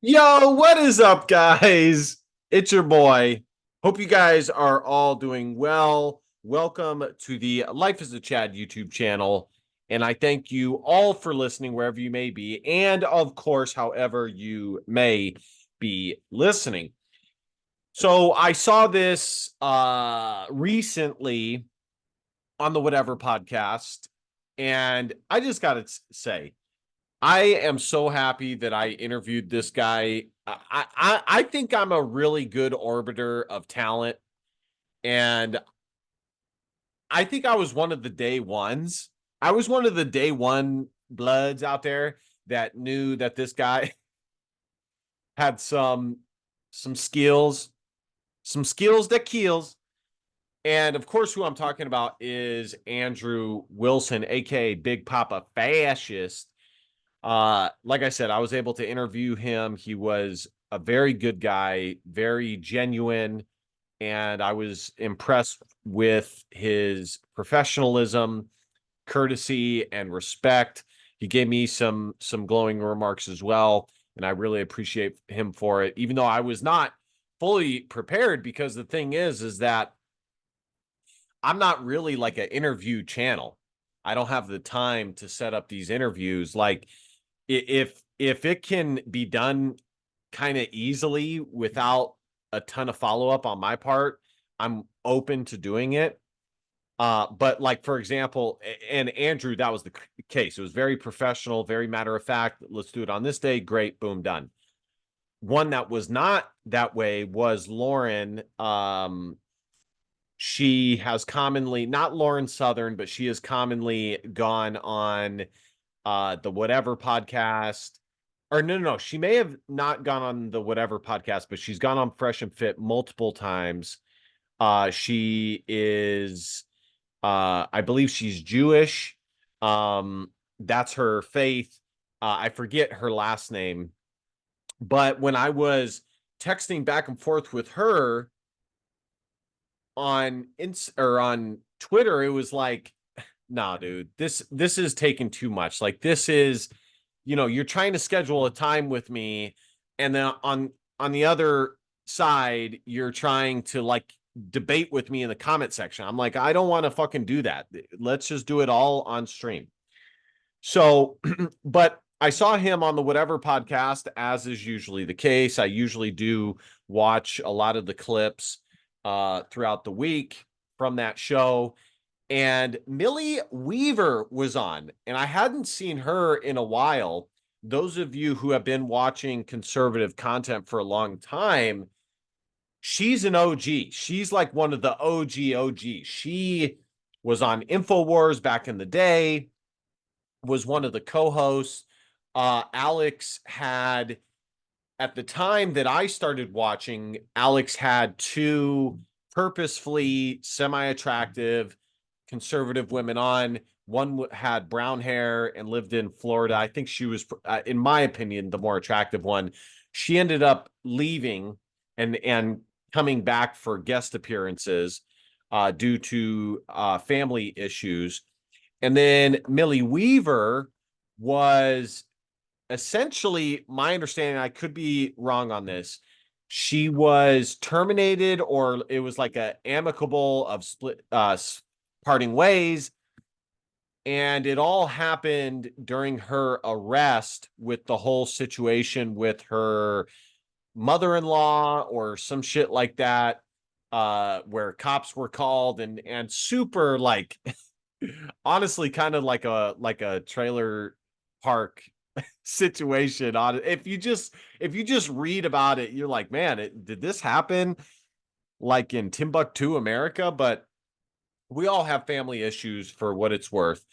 Yo, what is up, guys? It's your boy. Hope you guys are all doing well. Welcome to the Life is a Chad YouTube channel. And I thank you all for listening wherever you may be. And of course, however you may be listening. So I saw this recently on the Whatever podcast. And I just got to say, I am so happy that I interviewed this guy. I think I'm a really good orbiter of talent, and I think I was one of the day ones. I was one of the day one bloods out there that knew that this guy had some skills, some skills that kills. And of course, who I'm talking about is Andrew Wilson, aka Big Papa Fascist. Like I said, I was able to interview him. He was a very good guy, very genuine, and I was impressed with his professionalism, courtesy, and respect. He gave me some glowing remarks as well, and I really appreciate him for it, even though I was not fully prepared, because the thing is that I'm not really like an interview channel. I don't have the time to set up these interviews. Like, if it can be done kind of easily without a ton of follow-up on my part, I'm open to doing it. But like, for example, and Andrew, that was the case. It was very professional, very matter of fact. Let's do it on this day. Great, boom, done. One that was not that way was Lauren. She has commonly, not Lauren Southern, but she has commonly gone on the Whatever podcast. Or no, she may have not gone on the Whatever podcast, but she's gone on Fresh and Fit multiple times. She is I believe she's Jewish. That's her faith. I forget her last name. But when I was texting back and forth with her on Twitter, it was like, nah, dude, this is taking too much. Like, this is, you're trying to schedule a time with me, and then on the other side, you're trying to like debate with me in the comment section. I'm like, I don't want to fucking do that. Let's just do it all on stream. So, but I saw him on the Whatever podcast, as is usually the case. I usually do watch a lot of the clips throughout the week from that show. And Millie Weaver was on, and I hadn't seen her in a while. Those of you who have been watching conservative content for a long time, she's an OG. She's like one of the OGs. She was on InfoWars back in the day, was one of the co-hosts. Alex had, at the time that I started watching, Alex had two purposefully semi-attractive conservative women on. One had brown hair and lived in Florida. I think she was, in my opinion, the more attractive one. She ended up leaving and coming back for guest appearances due to family issues. And then Millie Weaver was essentially, my understanding, I could be wrong on this, she was terminated, or it was like a amicable of split parting ways, and it all happened during her arrest with the whole situation with her mother-in-law or some shit like that, where cops were called, and super like honestly kind of like a trailer park situation on it. If you just read about it, you're like, man, did this happen like in Timbuktu, America? But we all have family issues, for what it's worth.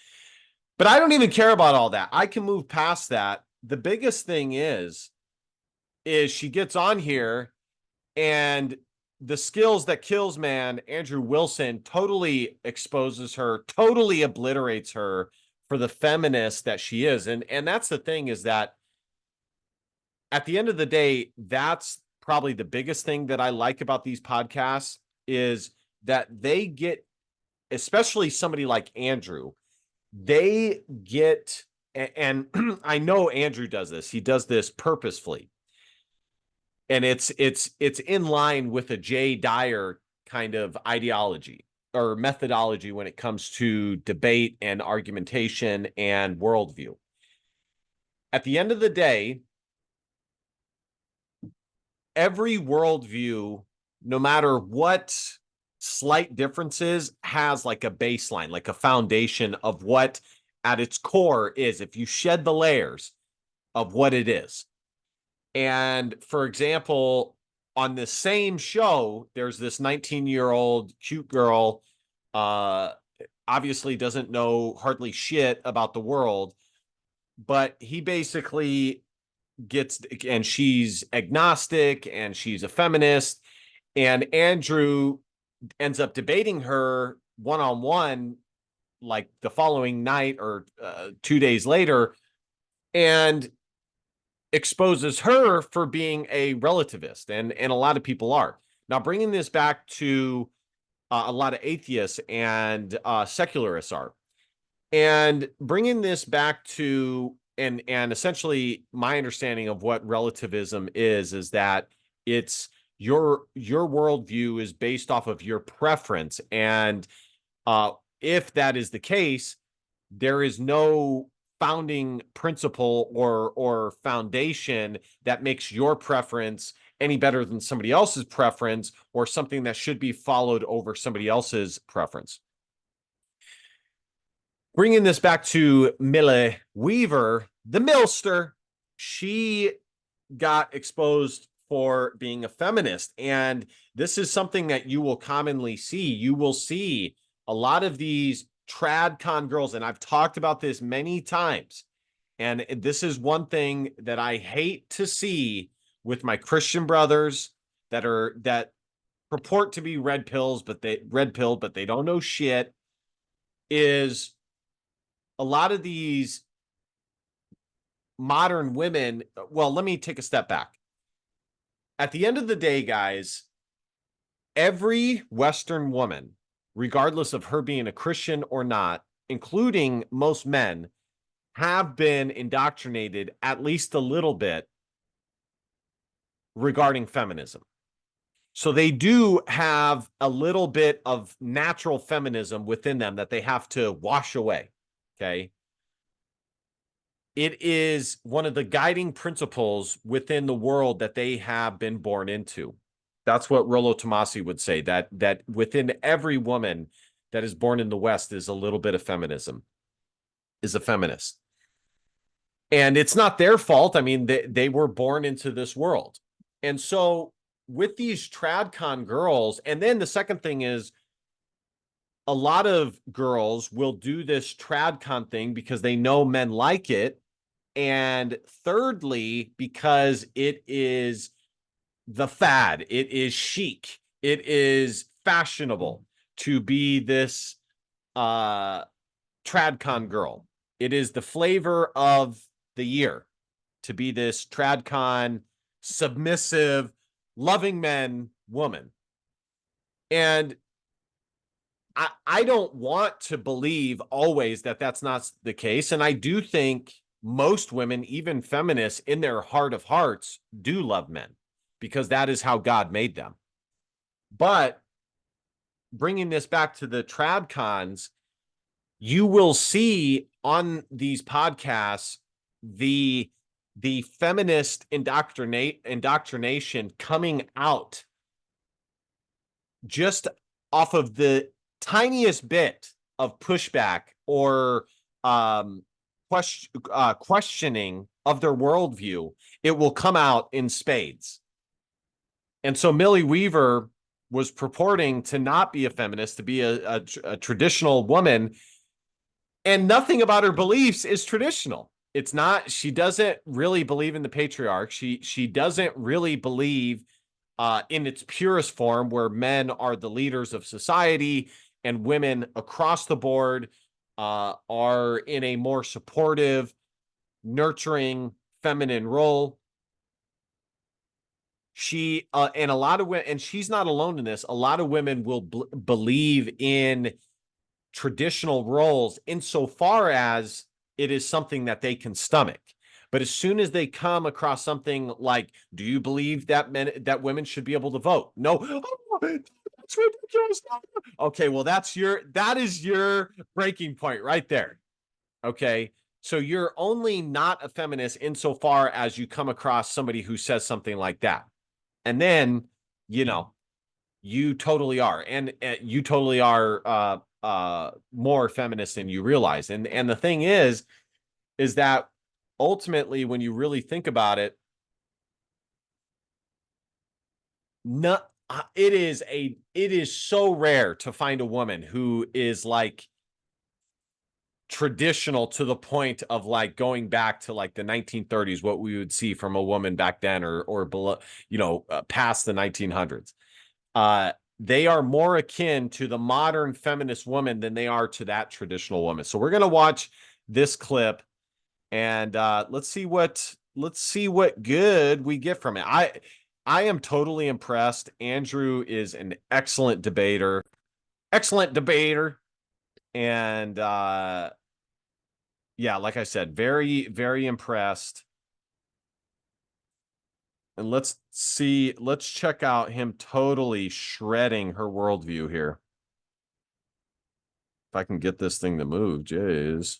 But I don't even care about all that. I can move past that. The biggest thing is she gets on here, and the skills that kills, man, Andrew Wilson totally exposes her, totally obliterates her for the feminist that she is. And that's the thing, is that at the end of the day, that's probably the biggest thing that I like about these podcasts, is that they get, especially somebody like Andrew, they get, and I know Andrew does this. He does this purposefully. and it's in line with a Jay Dyer kind of ideology or methodology when it comes to debate and argumentation and worldview. At the end of the day, every worldview, no matter what slight differences, has like a baseline, like a foundation of what at its core is, if you shed the layers of what it is. And for example, on the same show, there's this 19-year-old cute girl, obviously doesn't know hardly shit about the world, but he basically gets, and she's agnostic and she's a feminist, and Andrew ends up debating her one-on-one like the following night or 2 days later, and exposes her for being a relativist, and a lot of people are. Now, bringing this back to a lot of atheists and secularists are, and bringing this back to and essentially my understanding of what relativism is that it's your worldview is based off of your preference, and if that is the case, there is no founding principle or foundation that makes your preference any better than somebody else's preference, or something that should be followed over somebody else's preference. Bringing this back to Millie Weaver, the Millster, she got exposed for being a feminist. And this is something that you will commonly see. You will see a lot of these tradcon girls, and I've talked about this many times, and this is one thing that I hate to see with my Christian brothers that purport to be red pilled, but they don't know shit, is a lot of these modern women. Well, let me take a step back. At the end of the day, guys, every Western woman, regardless of her being a Christian or not, including most men, have been indoctrinated at least a little bit regarding feminism. So they do have a little bit of natural feminism within them that they have to wash away. Okay. It is one of the guiding principles within the world that they have been born into. That's what Rollo Tomasi would say, that within every woman that is born in the West is a little bit of feminism, is a feminist. And it's not their fault. I mean, they were born into this world. And so with these tradcon girls, and then the second thing is, a lot of girls will do this tradcon thing because they know men like it. And thirdly, because it is the fad, it is chic, it is fashionable to be this tradcon girl. It is the flavor of the year to be this tradcon, submissive, loving men woman. And I don't want to believe always that that's not the case. And I do think most women, even feminists, in their heart of hearts, do love men because that is how God made them. But bringing this back to the tradcons, you will see on these podcasts the feminist indoctrination coming out just off of the tiniest bit of pushback or questioning of their worldview. It will come out in spades. And so Millie Weaver was purporting to not be a feminist, to be a traditional woman, and nothing about her beliefs is traditional. It's not. She doesn't really believe in the patriarch. She doesn't really believe in its purest form, where men are the leaders of society and women across the board are in a more supportive, nurturing, feminine role. She and a lot of women, and she's not alone in this, a lot of women will believe in traditional roles insofar as it is something that they can stomach. But as soon as they come across something like, do you believe that women should be able to vote? No. Oh, that's ridiculous. Okay, well, that is your breaking point right there. Okay. So you're only not a feminist insofar as you come across somebody who says something like that. And then, you totally are. And you totally are more feminist than you realize. And the thing is that ultimately, when you really think about it, it is so rare to find a woman who is like traditional to the point of like going back to like the 1930s, what we would see from a woman back then, or below, past the 1900s. They are more akin to the modern feminist woman than they are to that traditional woman. So we're going to watch this clip, and let's see what good we get from it. I am totally impressed. Andrew is an excellent debater. And yeah, like I said, very, very impressed. And let's check out him totally shredding her worldview here. If I can get this thing to move, jeez.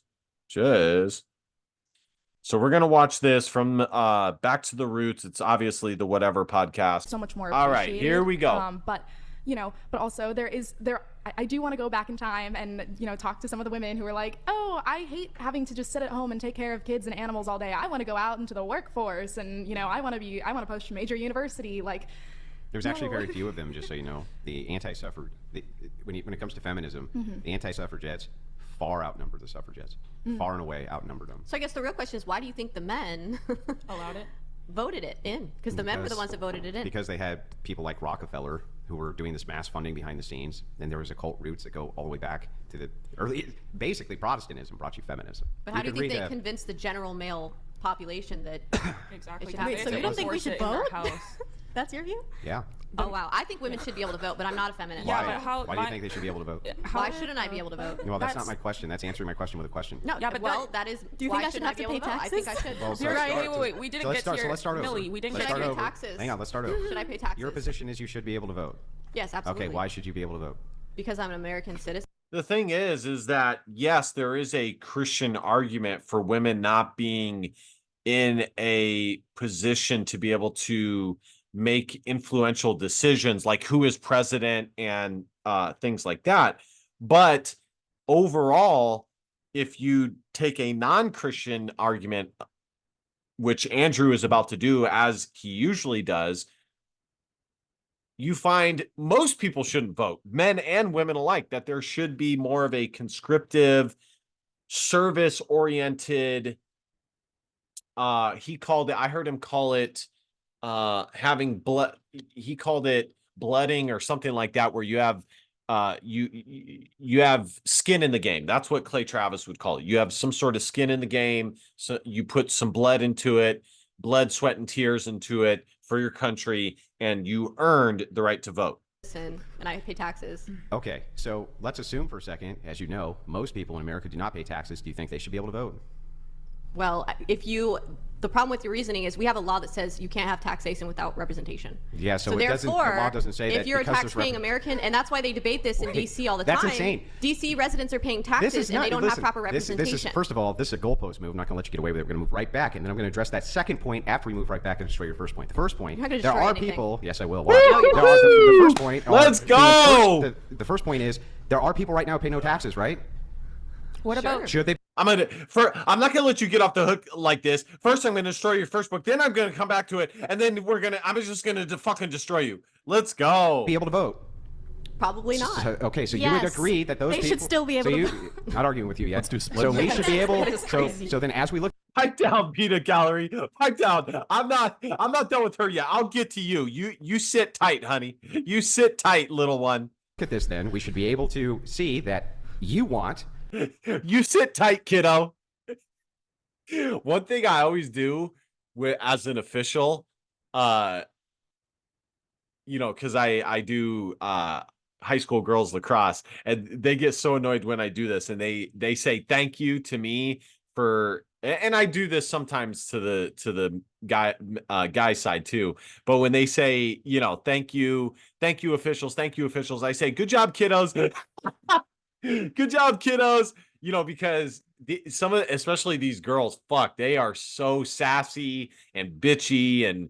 So we're going to watch this from Back to the Roots. It's obviously the Whatever podcast. So much more all right, here we go. But also I do want to go back in time and, talk to some of the women who are like, oh, I hate having to just sit at home and take care of kids and animals all day. I want to go out into the workforce and, I want to push to major university. Like, there's actually very few of them, just so you know. The anti-suffrage, when it comes to feminism, the anti-suffragettes far outnumber the suffragettes. Far and away outnumbered them. So I guess the real question is, why do you think the men allowed it? Voted it in? Because the men were the ones that voted it in. Because they had people like Rockefeller who were doing this mass funding behind the scenes. And there was occult roots that go all the way back to the early, basically Protestantism brought you feminism. But how do you think they convinced the general male population that exactly? Wait, so you don't think we should vote? That's your view? Yeah. Oh, wow. I think women should be able to vote, but I'm not a feminist. Why? Yeah, why do you think they should be able to vote? Why shouldn't I be able to vote? Well, that's not my question. That's answering my question with a question. No, yeah, but that is. Do you think I should have to pay taxes? I think I should. Well, you're right. Wait. We didn't get here. So let's start over. Millie, we didn't get here. Should I pay taxes? Hang on, let's start over. Should I pay taxes? Your position is you should be able to vote. Yes, absolutely. Okay, why should you be able to vote? Because I'm an American citizen. The thing is that, yes, there is a Christian argument for women not being in a position to be able to make influential decisions like who is president and things like that. But overall, if you take a non-Christian argument, which Andrew is about to do, as he usually does, you find most people shouldn't vote, men and women alike, that there should be more of a conscriptive, service-oriented, I heard him call it having blood. He called it blooding or something like that, where you have you have skin in the game. That's what Clay Travis would call it. You have some sort of skin in the game. So you put some blood into it, blood, sweat, and tears into it for your country, and you earned the right to vote. And I pay taxes. Okay, so let's assume for a second, as you know, most people in America do not pay taxes. Do you think they should be able to vote? Well, the problem with your reasoning is we have a law that says you can't have taxation without representation. Yeah, so therefore, the law doesn't say that. If you're a tax-paying American, and that's why they debate this in D.C. all the time. That's insane. D.C. residents are paying taxes, and they don't have proper representation. This is, first of all, this is a goalpost move. I'm not going to let you get away with it. We're going to move right back, and then I'm going to address that second point after we move right back and destroy your first point. The first point, there are people. Yes, I will. The first point. Let's go. The first point is there are people right now who pay no taxes, right? What about? Should they? I'm not gonna let you get off the hook like this. First, I'm gonna destroy your first book. Then I'm gonna come back to it, and then I'm just gonna fucking destroy you. Let's go. Be able to vote. Probably not. Okay, so you would agree that those people should still be able to vote. Not arguing with you yet. Let's do split. So we should be able. So then, as we look. Pipe down, Peanut Gallery. Pipe down. I'm not done with her yet. I'll get to you. You sit tight, honey. You sit tight, little one. Look at this. Then we should be able to see that you want. You sit tight, kiddo. One thing I always do as an official, because I do high school girls lacrosse, and they get so annoyed when I do this, and they say thank you to me and I do this sometimes to the guy side too. But when they say, thank you officials, I say, good job, kiddos. Good job, kiddos. Because especially these girls, fuck, they are so sassy and bitchy, and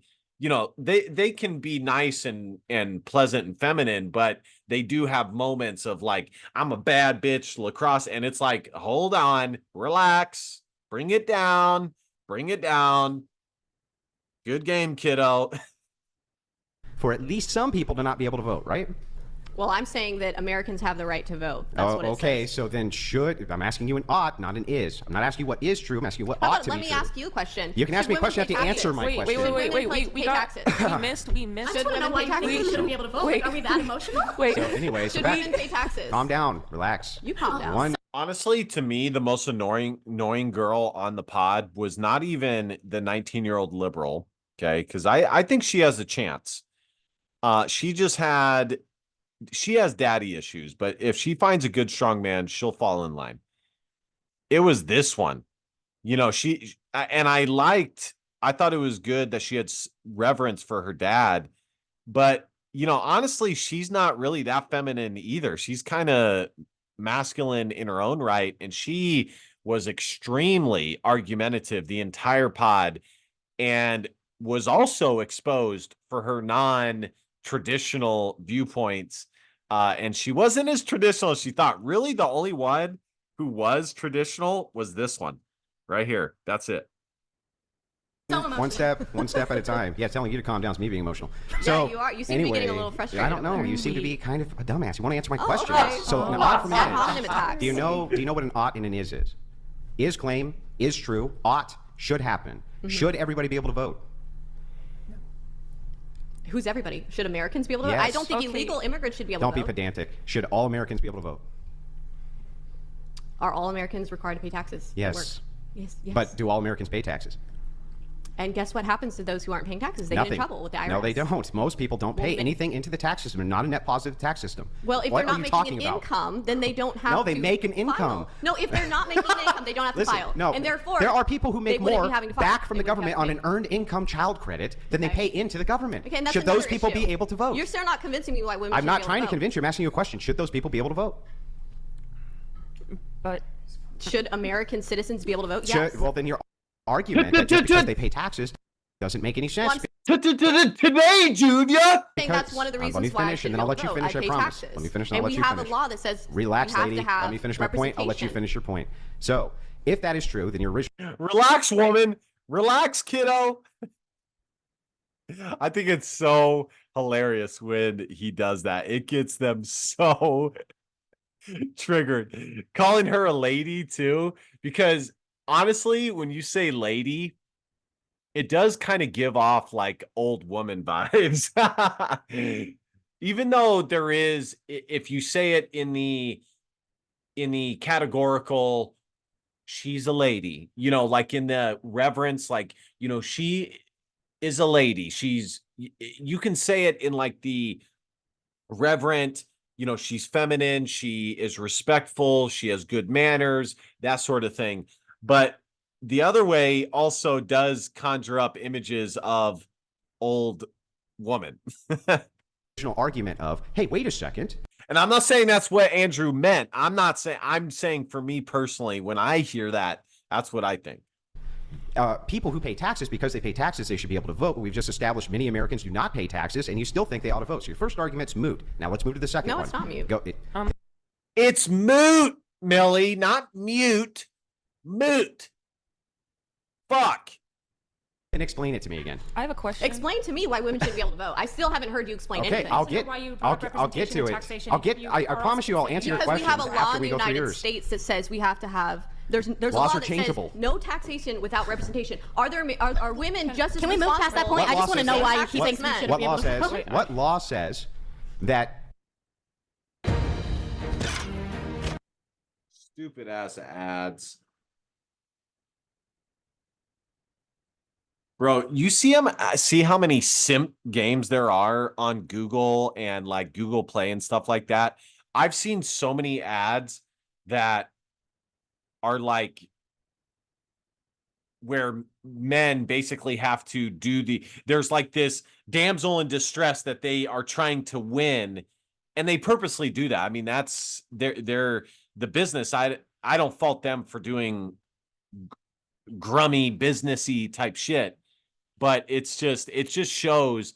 they can be nice and pleasant and feminine, but they do have moments of like, I'm a bad bitch lacrosse, and it's like, hold on, relax, bring it down. Good game, kiddo. For at least some people to not be able to vote, right? Well, I'm saying that Americans have the right to vote. That's what it okay, says. so then I'm asking you an ought, not an is. I'm not asking you what is true. I'm asking you what ought to be true. Let me ask you a question. You can ask me a question. You have to answer my question. Wait. We got taxes? We missed. Should women pay taxes? We shouldn't be able to vote. Wait. Are we that emotional? Wait. So anyway, Should women pay taxes? calm down, relax. You calm down. Honestly, to me, the most annoying girl on the pod was not even the 19-year-old liberal. Okay, because I think she has a chance. She has daddy issues, but if she finds a good, strong man, she'll fall in line. It was this one, I thought it was good that she had reverence for her dad, but, honestly, she's not really that feminine either. She's kind of masculine in her own right. And she was extremely argumentative the entire pod, and was also exposed for her non-traditional viewpoints. And she wasn't as traditional as she thought. Really, the only one who was traditional was this one right here. That's it. One step at a time. Yeah, telling you to calm down. It's me being emotional. So, you are. You seem to be getting a little frustrated. I don't know. You seem to be kind of a dumbass. You want to answer my question. Okay. So, an ought from an is. Do you know what an ought and an is? Is claim, is true, ought, should happen. Mm-hmm. Should everybody be able to vote? Who's everybody? Should Americans be able to vote? Yes. I don't think illegal immigrants should be able to vote. Don't be pedantic. Should all Americans be able to vote? Are all Americans required to pay taxes? Yes. Yes. But do all Americans pay taxes? And guess what happens to those who aren't paying taxes? They get in trouble with the IRS. No, they don't. Most people don't pay anything into the tax system. They're not a net positive tax system. Well, if what they're are not you making talking an about? income, then they don't have to. No, they make an income. File. No, if they're not making an income, they don't have to Listen, file. no, And therefore, there are people who make they wouldn't more be having to file. back from They the wouldn't government have on to an pay. earned income child credit than they pay into the government. Okay, and that's Should those another people issue. be able to vote? You're still not convincing me why women I'm should not be able trying to vote. convince you. I'm asking you a question. Should those people be able to vote? But should American citizens be able to vote? Yes. Well, then your argument that just because they pay taxes doesn't make any sense. Today, Junior. I think that's one of the reasons why I should and then I'll let you vote. finish. I promise. Taxes. Let me finish, and And I'll let we you have finish. a law that says Relax, you have lady. to have Let me finish my point. I'll let you finish your point. So, if that is true, then your original. Relax, woman. Relax, kiddo. I think it's so hilarious when he does that. It gets them so triggered. Calling her a lady too, because honestly, when you say lady, it does kind of give off like old woman vibes. Even though there is, if you say it in the categorical, she's a lady, like in the reverence, like, she is a lady. You can say it in like the reverent, she's feminine, she is respectful, she has good manners, that sort of thing. But the other way also does conjure up images of old woman. Argument of, hey, wait a second. And I'm not saying that's what Andrew meant. I'm saying for me personally, when I hear that, that's what I think. People who pay taxes, because they pay taxes, they should be able to vote. But we've just established many Americans do not pay taxes, and you still think they ought to vote. So your first argument's moot. Now let's move to the second one. No, it's not mute. Go. It's moot, Millie, not mute. Moot. Fuck. And explain it to me again. I have a question. Explain to me why women shouldn't be able to vote. I still haven't heard you explain Okay, anything. I'll get to it. I promise you I'll answer your Because question we have a law after in we the go through United yours. States that says we have to have. There's a Laws law are that changeable. says no taxation without representation. Are women just as Can we move past that point? I just want to know why he thinks we shouldn't What be law able to says? vote. What law says that? Stupid ass ads. Bro, you see how many simp games there are on Google and like Google Play and stuff like that? I've seen so many ads that are like where men basically have to do there's like this damsel in distress that they are trying to win, and they purposely do that. I mean, that's they're the business. I don't fault them for doing grummy businessy type shit, but it just shows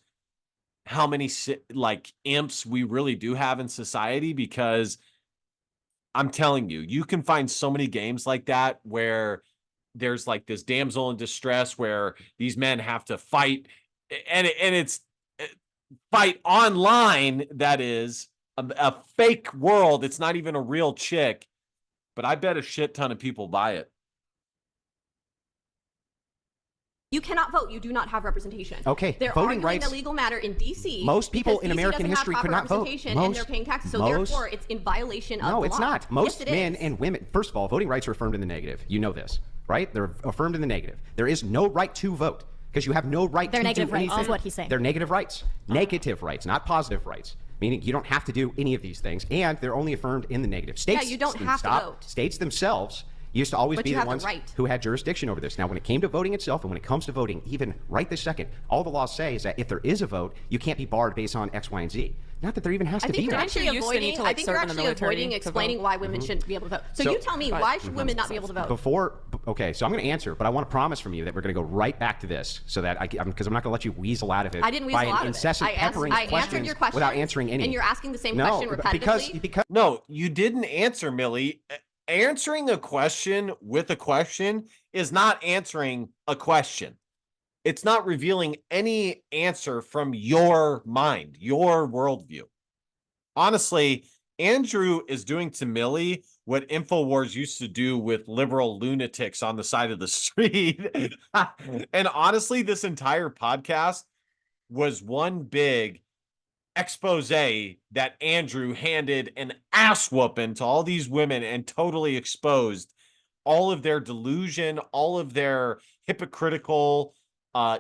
how many like imps we really do have in society, because I'm telling you, you can find so many games like that where there's like this damsel in distress where these men have to fight, and it's fight online. That is a fake world. It's not even a real chick, but I bet a shit ton of people buy it. You cannot vote. You do not have representation. Okay, they're voting arguing rights. A legal matter in D.C. Most people because in DC American doesn't have history proper could not vote. representation, and they're paying taxes. So therefore, it's in violation of No, the it's law. not. Most Yes, it men is. and women. First of all, voting rights are affirmed in the negative. You know this, right? They're affirmed in the negative. There is no right to vote because you have no right They're to negative do rights, anything. is what he's saying. They're negative rights. Negative rights, not positive rights. Meaning you don't have to do any of these things, and they're only affirmed in the negative. States, you don't have to vote. States themselves used to always But be you the have the ones right. who had jurisdiction over this. Now, when it came to voting itself, and when it comes to voting, even right this second, all the laws say is that if there is a vote, you can't be barred based on X, Y, and Z. Not that there even has I to think be you're that. actually Actually used to need avoiding. to, I like, think you're serve in the actually military avoiding to explaining vote. why women shouldn't be able to vote. So you tell me, why should women not be able to vote? Okay, so I'm going to answer, but I want to promise from you that we're going to go right back to this, so that because I'm not going to let you weasel out of it. I didn't weasel by out an of it. incessant peppering I questions answered your question without answering any. and you're asking the same no, question repetitively. because No, you didn't answer, Millie. Answering a question with a question is not answering a question. It's not revealing any answer from your mind, your worldview. Honestly, Andrew is doing to Millie what InfoWars used to do with liberal lunatics on the side of the street. And honestly, this entire podcast was one big expose that Andrew handed an ass whooping to all these women and totally exposed all of their delusion, all of their hypocritical,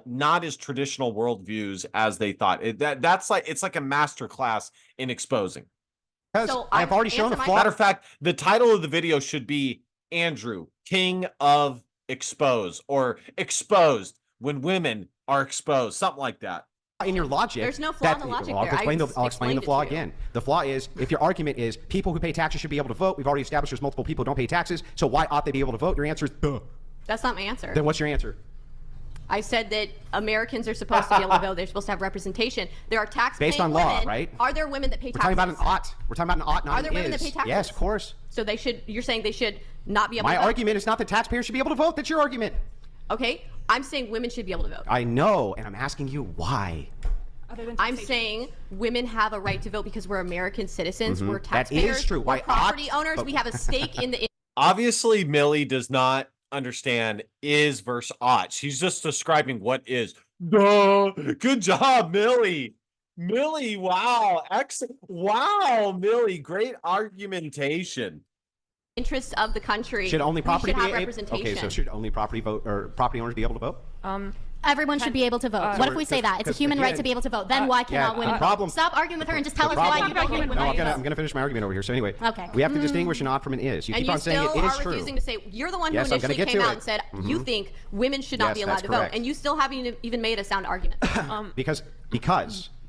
not as traditional worldviews as they thought. That's like, it's like a master class in exposing. So I've already shown a flaw. Matter of fact, the title of the video should be Andrew, King of Expose, or Exposed when women are exposed, something like that. In your logic, There's no flaw in the logic I'll there. explain I I'll explain the explained it flaw to you. again. The flaw is, if your argument is people who pay taxes should be able to vote, we've already established there's multiple people who don't pay taxes, so why ought they be able to vote? Your answer is, duh. That's not my answer. Then what's your answer? I said that Americans are supposed to be able to vote. They're supposed to have representation. There are tax-paying Based on law, women. right? Are there women that pay We're taxes? talking about an ought. We're talking about an ought, not Are an there women that is. pay taxes? Yes, of course. So they should. You're saying they should not be able My to vote? argument is not that taxpayers should be able to vote. That's your argument. Okay, I'm saying women should be able to vote. I know, and I'm asking you why. I'm saying women have a right to vote because we're American citizens. We're That taxpayers. is true. We're Why property ought- owners. but- We have a stake in the. Obviously, Millie does not understand is versus ought. She's just describing what is. Duh. Good job, Millie. Millie, wow. Excellent. Wow, Millie. Great argumentation. Interests of the country. Should only property we should be have able? representation. Okay, so should only property vote or property owners be able to vote? Everyone should be able to vote. What if we say that? It's a human right to be able to vote. Then why cannot women vote? Stop arguing with her and just tell us why you don't think women No, should I'm vote. going to finish my argument over here. So anyway, Okay. we have to distinguish an ought from an is. You And keep you on saying still it is are true. refusing to say you're the one who Yes, I'm gonna initially get came to out it. and said you think women should not Yes, be allowed that's to vote, correct. and you still haven't even made a sound argument. Because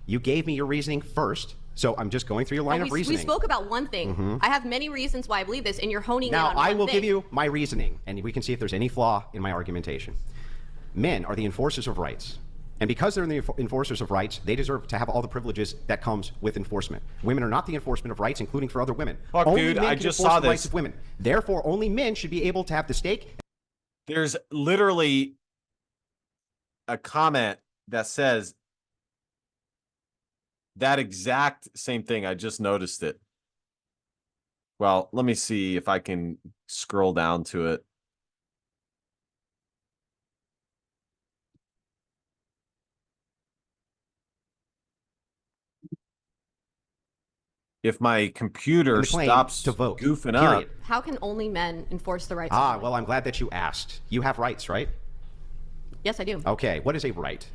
you gave me your reasoning first. So I'm just going through your line of we reasoning. spoke about one thing. I have many reasons why I believe this, and you're honing Now, in on I one will thing. give you my reasoning, and we can see if there's any flaw in my argumentation. Men are the enforcers of rights. And because they're the enforcers of rights, they deserve to have all the privileges that comes with enforcement. Women are not the enforcement of rights, including for other women. Fuck, only dude, men I can just enforce saw the rights this. of women. Therefore, only men should be able to have the stake. There's literally a comment that says that exact same thing. I just noticed it. Well, let me see if I can scroll down to it. If my computer claim stops to vote, goofing period. up. How can only men enforce the rights of Ah, women? well, I'm glad that you asked. You have rights, right? Yes, I do. Okay, what is a right?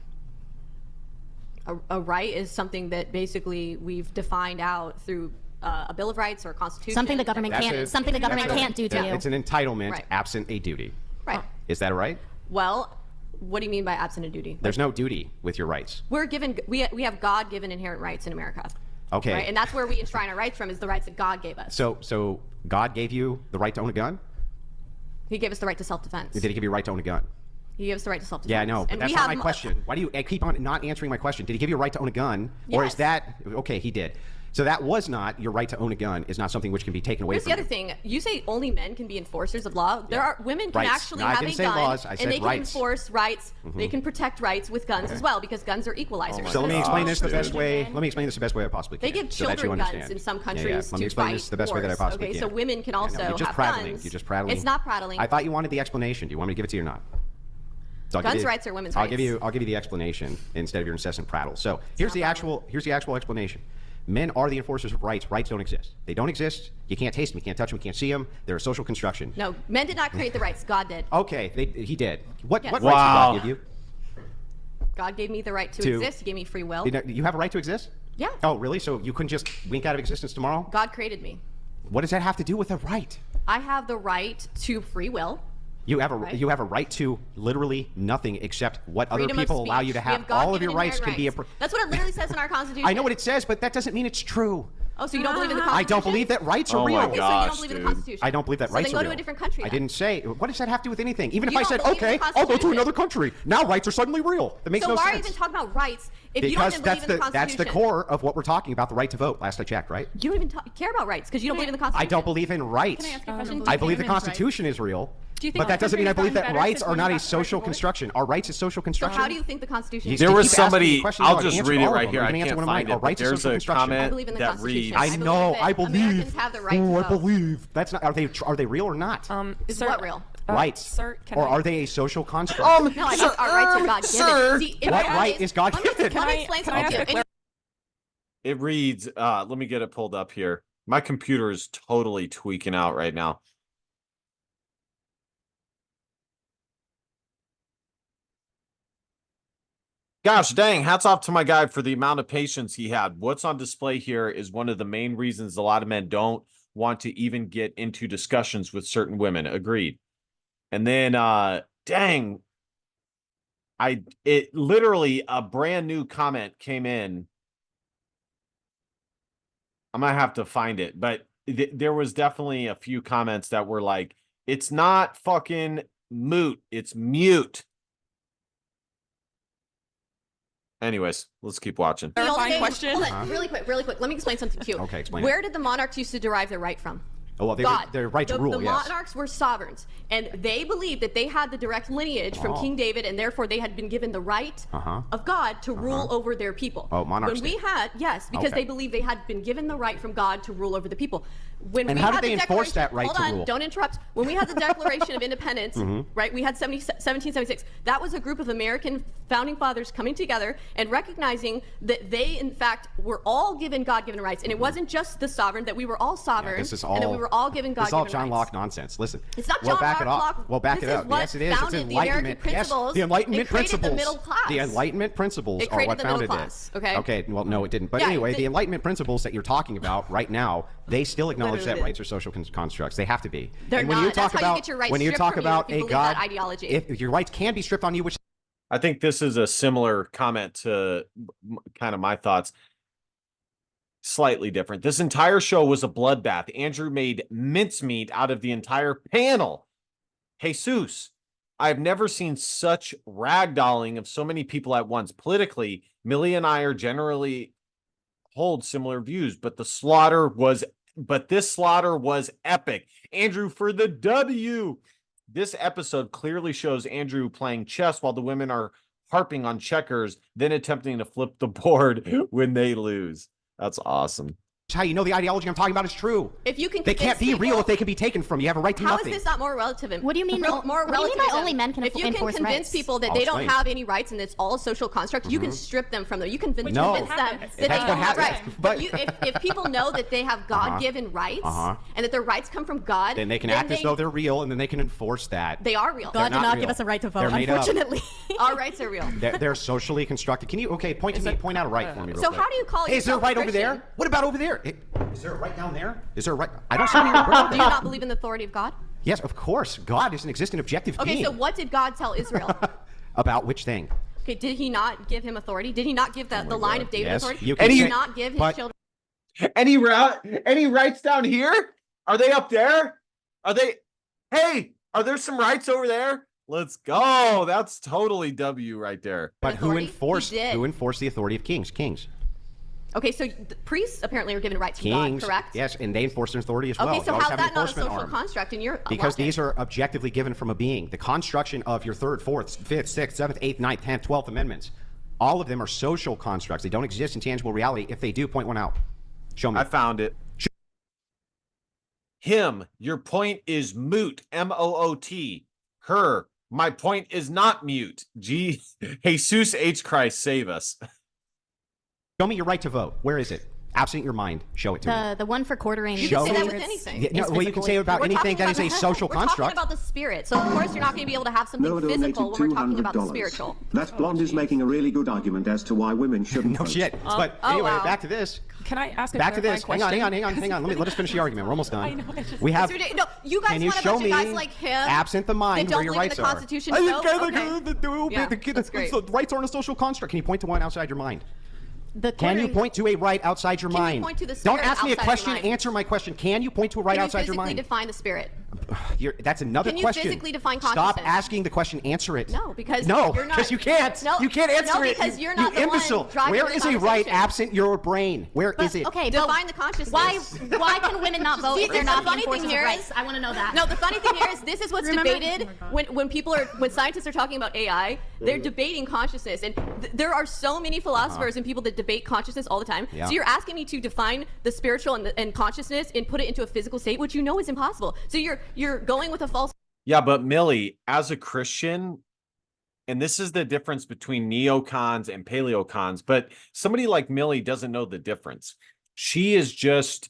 A right is something that basically we've defined out through a Bill of Rights or a Constitution. Something the government That's can't. a- Something the government that's a- can't do to you. It's an entitlement Right. absent a duty. Right. Is that a right? Well, what do you mean by absent of duty? There's no duty with your rights. We're given, we have God-given inherent rights in America. Okay. Right? And that's where we enshrine our rights from, is the rights that God gave us. So God gave you the right to own a gun? He gave us the right to self-defense. Did he give you a right to own a gun? He gave us the right to self-defense. Yeah, I know, but And that's we not have my question. Why do you keep on not answering my question? Did he give you a right to own a gun? Or is Yes. that, okay, he did. So that was not, your right to own a gun is not something which can be taken away Here's from the other you. thing. You say only men can be enforcers of law. There are women can Rights. actually No, I have didn't a say gun, laws, I said and they can rights. enforce rights. They can protect rights with guns as well, because guns are equalizers. So let me explain this the best dude. way. Let me explain this the best way I possibly can. They give so that you children guns understand. in some Yeah, countries yeah. Let me to explain fight this the best way that I wars, possibly okay? can. So women can I know, also you're just have prattling. guns. You're just prattling. It's not prattling. I thought you wanted the explanation. Do you want me to give it to you or not? So I'll give Guns you- rights are women's I'll rights. give you the explanation instead of your incessant prattle. So here's the actual explanation. Men are the enforcers of rights. Rights don't exist. They don't exist. You can't taste them. You can't touch them. You can't see them. They're a social construction. No, men did not create the rights. God did. Okay, he did. What Yes. rights Wow. did God give you? God gave me the right to To- exist. He gave me free will. You have a right to exist? Yeah. Oh, really? So you couldn't just wink out of existence tomorrow? God created me. What does that have to do with a right? I have the right to free will. You have a Right. right to literally nothing except what Freedom other of people allow speech. you to We have. God All of your given rights inherent can be rights. That's what it literally says in our Constitution. I know what it says, but that doesn't mean it's true. Oh, so you don't believe in the I Constitution? don't believe that rights are Oh real. my Okay, so you gosh, don't believe in the dude. Constitution. I don't believe that So rights then go are to real. a different country I then. didn't say. What does that have to do with anything? Even if You I don't said, believe in the okay, I'll go to Constitution. another country. Now rights are suddenly real. That makes So no why are you sense. even talking about rights if you don't Because even believe in the Constitution? that's the core of what we're talking about, the right to vote. Last I checked, right? You don't even care about rights because you don't believe in the Constitution. I don't believe in rights. Can I ask you a question? I believe the Women's rights. Constitution is real. Do you think But that doesn't mean I believe that better rights if are not women a got social right to vote? construction. Are rights a social So construction? how do you think the Constitution? You There keep was asking me somebody. questions, I'll I'll just answer read it all of right them. here. You're I gonna answer can't one of mine. find Are it. But rights a there's social a construction? I comment believe in the that Constitution. reads. I believe know. that I believe. Americans have the right to I vote. believe. That's not. Are they real or not? Is Sir, what real? Rights. Sir, can or I- are they a social construct? No, I think our rights are God-given. sir. See, in What my right case- is God-given? Let me explain Can I something ask to a you. It reads. Let me get it pulled up here. My computer is totally tweaking out right now. Gosh dang, hats off to my guy for the amount of patience he had. What's on display here is one of the main reasons a lot of men don't want to even get into discussions with certain women. Agreed. And then dang, it literally a brand new comment came in. I might have to find it, but there was definitely a few comments that were like, it's not fucking moot, it's mute. Anyways, let's keep watching. The only Clarifying thing- question? Hold on, really quick. Let me explain something to you. Okay, explain it. Where did the monarchs used to derive their right from? Oh, well, God. their right to rule, The yes. monarchs were sovereigns, and they believed that they had the direct lineage from Oh. King David, and therefore they had been given the right of God to rule over their people. Oh, monarchs When we did. had, yes, because Okay. they believed they had been given the right from God to rule over the people. When And we how did had they the enforce that right hold to on, rule? don't interrupt. When we had the Declaration of Independence, Mm-hmm. right, we had 1776. That was a group of American founding fathers coming together and recognizing that they, in fact, were all given God-given rights, and it wasn't just the sovereign, that we were all sovereign, This is all. and that we were all given This is God-given all John rights. Locke nonsense. Listen. It's not Well, John back it up. Locke. Well, back This it is up. what Yes, it is. It's founded the American Enlightenment. Yes, principles. the Enlightenment It created the principles. middle class. The Enlightenment principles It are created what the middle founded class, it. okay? Okay. Well, no, it didn't. But Yeah, anyway, the- the Enlightenment principles that you're talking about right now, they still acknowledge that Literally. rights are social constructs. They have to be. They're and when not. you That's talk how you about get your rights when you stripped talk from you about if you a believe God, that ideology. if your rights can be stripped on you, which I think this is a similar comment to kind of my thoughts. Slightly different. This entire show was a bloodbath. Andrew made mincemeat out of the entire panel. Jesus, I've never seen such ragdolling of so many people at once. Politically, Millie and I are generally hold similar views, but this slaughter was epic. Andrew for the W. This episode clearly shows Andrew playing chess while the women are harping on checkers, then attempting to flip the board when they lose. That's awesome. how you know the ideology I'm talking about is true. If you can They can't be convince real people- if they can be taken from you. You have a right to How nothing. is this not more relative? What do you mean? More What do you mean by relativism? only men can If you can enforce convince rights? people that I'll they don't explain. have any rights and it's all social construct, you can strip them from them. You can convince No. them that That's they what don't have happens. rights. But- If people know that they have God-given rights and that their rights come from God, then they can act as though they're real, and then they can enforce that. they are real. God did not not real. give us a right to They're vote, made up. unfortunately. Our rights are real. They're socially constructed. Can you point out a right for me? Real So quick? how do you call Hey, is there a yourself right over Christian? there? What about over there? Hey, is there a right down there? Is there a right? I don't see any right Do you there. not believe in the authority of God? Yes, of course. God is an existent objective being. Okay, so what did God tell Israel? About which thing? Okay, did he not give him authority? Did he not give the line of David authority? You Did can he say- not give his children? Any rights down here? Are they up there? Are they? Hey, are there some rights over there? Let's go. That's totally W right there. But who Authority? enforced He did. the authority of kings? Kings. Okay, so the priests apparently are given rights from Kings. God, correct? Yes, and they enforce their authority as well. Okay, You so always how's have an that not a enforcement social arm. construct in your Because logic? these are objectively given from a being. The construction of your 3rd, 4th, 5th, 6th, 7th, 8th, 9th, 10th, 12th Amendments, all of them are social constructs. They don't exist in tangible reality. If they do, point one out. Show me. I found it. Him, your point is moot. M-O-O-T. Her, my point is not mute. Jesus H. Christ, save us. Show me your right to vote. Where is it? Absent your mind. Show it to me. The one for quartering. You Show can say that me- with anything. Yeah, no, well, you can say about We're anything talking that is a social We're construct. talking about the spirit, so of course you're not going to be able to have something Noah physical donated when we're talking about the $200. spiritual. That blonde is making a really good argument as to why women shouldn't No vote. shit. But oh, anyway, wow. back to this. Can I ask a Back to clarifying this. question? Hang on. Let us finish the argument. We're almost done. I know, I just- We have. It's ridiculous. No, you guys Can you want a show bunch me, of guys like him absent the mind, that where don't your believe in rights the are? Constitution to vote? Okay. Yeah, that's great. The rights aren't a social construct. Can you point to one outside your mind? The Can you quartering- point to a right outside your Can you mind? point to the Don't spirit ask me a outside your question. mind? Answer my question. Can you point to a right Can you outside your physically mind? define the spirit? That's another Can you question. physically define Stop consciousness? asking the question. Answer it. No, because no, you're not- because you can't. No, you can't answer no, it. because you, you're not you the one imbecile. driving Where the is a right conversation. absent your brain? Where is it? Okay, Define but the consciousness. why can women not vote See, if they're the not the funny thing enforcers of here rights? is- I want to know that. No, the funny thing here is this is what's Remember- debated Oh my God. when scientists are talking about AI, they're debating consciousness, and there are so many philosophers and people that debate consciousness all the time. Yeah. So you're asking me to define the spiritual and consciousness and put it into a physical state, which you know is impossible. So you're going with a false. Yeah, but Millie, as a Christian, and this is the difference between neocons and paleocons, but somebody like Millie doesn't know the difference. She is just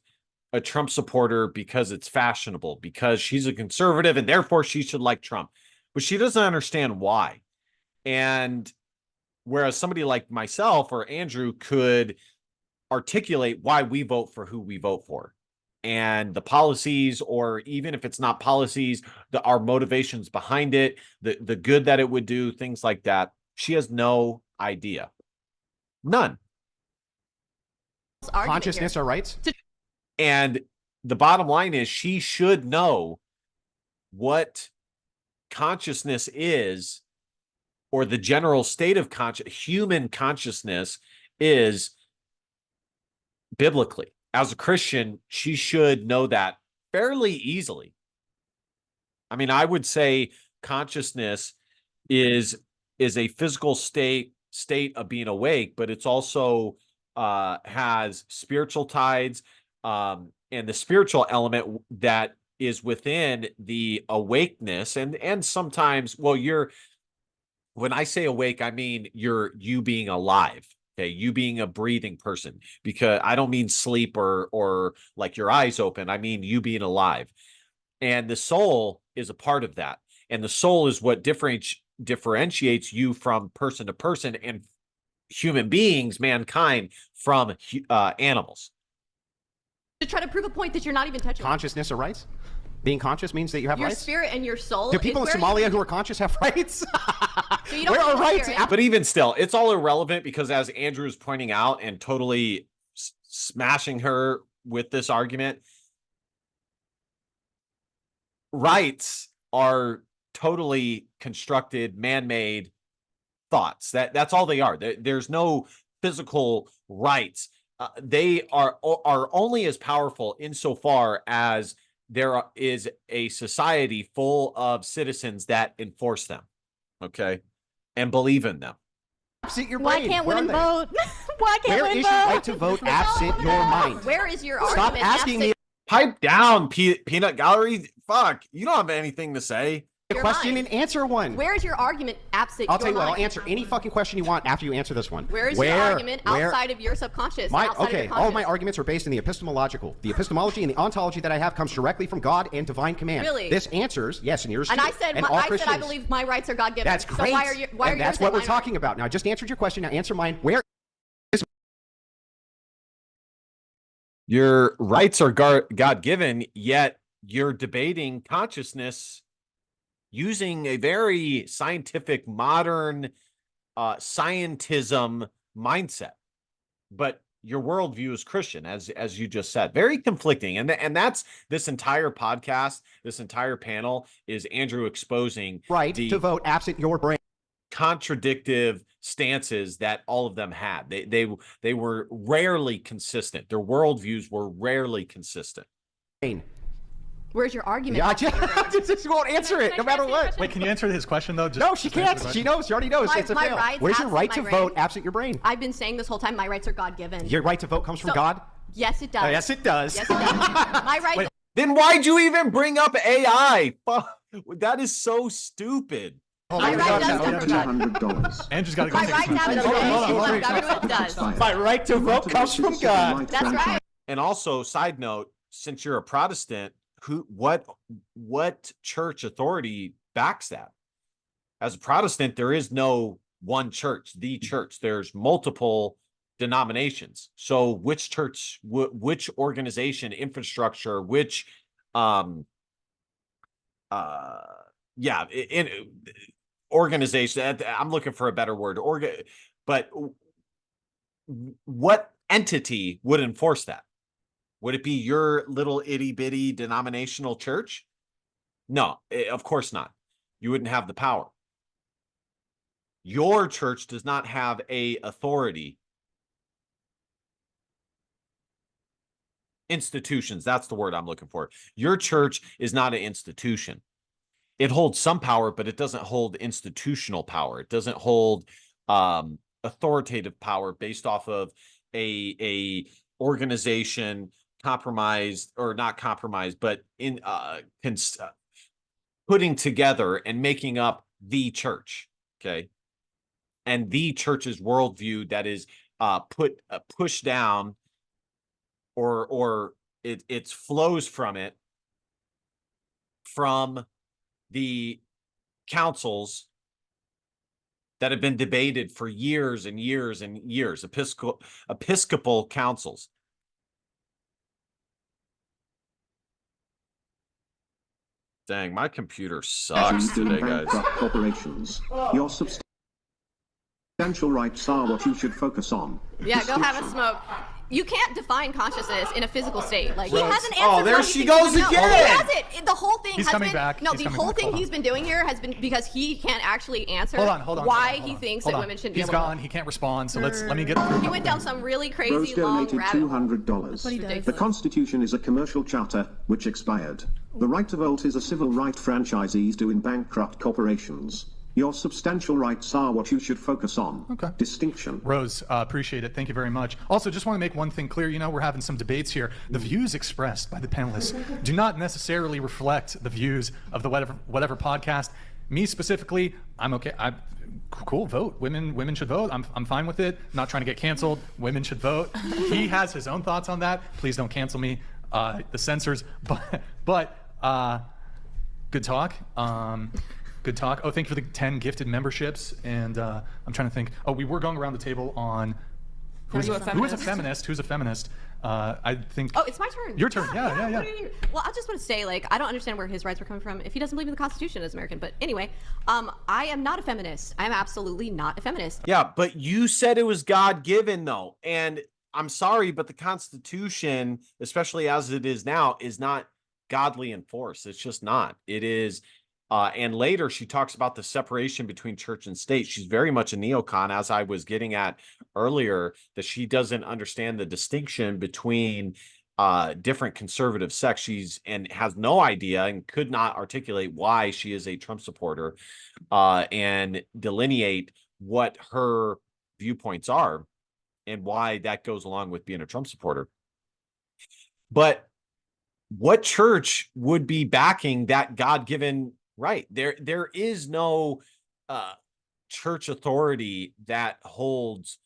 a Trump supporter because it's fashionable, because she's a conservative and therefore she should like Trump. But she doesn't understand why. And whereas somebody like myself or Andrew could articulate why we vote for who we vote for, and the policies, or even if it's not policies, our motivations behind it, the good that it would do, things like that. She has no idea. None. argument Consciousness here. are rights. And the bottom line is she should know what consciousness is, or the general state of human consciousness is biblically. As a Christian, she should know that fairly easily. I mean, I would say consciousness is a physical state of being awake, but it's also has spiritual tides, and the spiritual element that is within the awakeness, and sometimes, well, when I say awake, I mean you being alive. Okay, you being a breathing person, because I don't mean sleep or like your eyes open. I mean you being alive. And the soul is a part of that. And the soul is what differentiates you from person to person, and human beings, mankind, from animals. To try to prove a point that you're not even touching. Consciousness are rights. Being conscious means that you have Your rights. spirit and your soul. Do people in is where Somalia you- who are conscious have rights? So you don't Where have are the rights? spirit. But even still, it's all irrelevant, because as Andrew is pointing out and totally smashing her with this argument, rights are totally constructed, man-made thoughts. That's all they are. There's no physical rights. They are only as powerful insofar as there is a society full of citizens that enforce them, okay, and believe in them. Absent your Why brain. can't Where are women they? vote? Why can't Where women is vote? your right to vote absent your mind? Where is your Stop argument? asking me Pipe down, Peanut Gallery. Fuck, you don't have anything to say. a Your question mind. and answer one. Where is your argument absent? I'll tell you your what, I'll mind? answer any fucking question you want after you answer this one. Where is your argument outside of your subconscious? outside of Okay, your all of my conscious? arguments are based in the epistemological. The epistemology and the ontology that I have comes directly from God and divine command. Really? This answers, yes, and yours And too. I said, all I Christians. believe my rights are God given. That's great. So why are you? Why are and that's yours what and we're mine talking about. Now, I just answered your question. Now, answer mine. Where? Your rights are God given, yet you're debating consciousness using a very scientific, modern scientism mindset. But your worldview is Christian, as you just said. Very conflicting. And that's this entire podcast, this entire panel is Andrew exposing right to vote absent your brain. Contradictive stances that all of them had. They were rarely consistent. Their worldviews were rarely consistent. Where's your argument? Yeah, she won't answer it no matter what. Wait, can you answer his question though? No, she can't. She knows. She already knows. It's a fail. Where's your right to vote absent your brain? I've been saying this whole time, my rights are God-given. Your right to vote comes from God? Yes, it does. Oh, yes, it does. Yes, it does. My right. Then why'd you even bring up AI? That is so stupid. My right does come from $200. Andrew's got to go. My right to have an government does. My right to vote comes from God. That's right. And also, side note, since you're a Protestant, what church authority backs that? As a Protestant, there is no one church, the church. There's multiple denominations. So which church, which organization, infrastructure, which organization, I'm looking for a better word, but what entity would enforce that? Would it be your little itty bitty denominational church? No, of course not. You wouldn't have the power. Your church does not have a authority. Institutions, that's the word I'm looking for. Your church is not an institution. It holds some power, but it doesn't hold institutional power. It doesn't hold authoritative power based off of a organization compromised or not compromised, but in putting together and making up the church. Okay. And the church's worldview that is pushed down or it flows from it from the councils that have been debated for years and years and years, Episcopal councils. Dang, my computer sucks today, guys. Corporations. Your substantial rights are what you should focus on. Yeah, go have a smoke. You can't define consciousness in a physical state. Like, he hasn't answered. Oh, there she goes again. He hasn't. The whole thing He's has coming been back. no. He's The coming whole back. thing he's been doing here has been because he can't actually answer Hold on. why hold he on. thinks Hold that on. women shouldn't He's be able gone. to He can't respond. So let me get vote. through. He went down some really Rose crazy long donated rabbit hole. $200. The Constitution is a commercial charter, which expired. The right to vote is a civil right franchisees do in bankrupt corporations. Your substantial rights are what you should focus on. Okay. Distinction. Rose, appreciate it. Thank you very much. Also, just want to make one thing clear. You know, we're having some debates here. The views expressed by the panelists do not necessarily reflect the views of the whatever podcast. Me specifically, I'm okay. Cool, vote. Women should vote. I'm fine with it. I'm not trying to get canceled. Women should vote. He has his own thoughts on that. Please don't cancel me. The censors. But good talk. Good talk. Oh, thank you for the 10 gifted memberships. And I'm trying to think. Oh, we were going around the table on who is a feminist. Who's a feminist? I think. Oh, it's my turn. Your turn. Yeah. Well, I just want to say, like, I don't understand where his rights were coming from if he doesn't believe in the Constitution as American. But anyway, I am not a feminist. I am absolutely not a feminist. Yeah, but you said it was God-given, though. And I'm sorry, but the Constitution, especially as it is now, is not godly in force. It's just not. It is. And later she talks about the separation between church and state. She's very much a neocon, as I was getting at earlier, that she doesn't understand the distinction between different conservative sects. And has no idea and could not articulate why she is a Trump supporter and delineate what her viewpoints are and why that goes along with being a Trump supporter. But what church would be backing that God-given right? There is no church authority that holds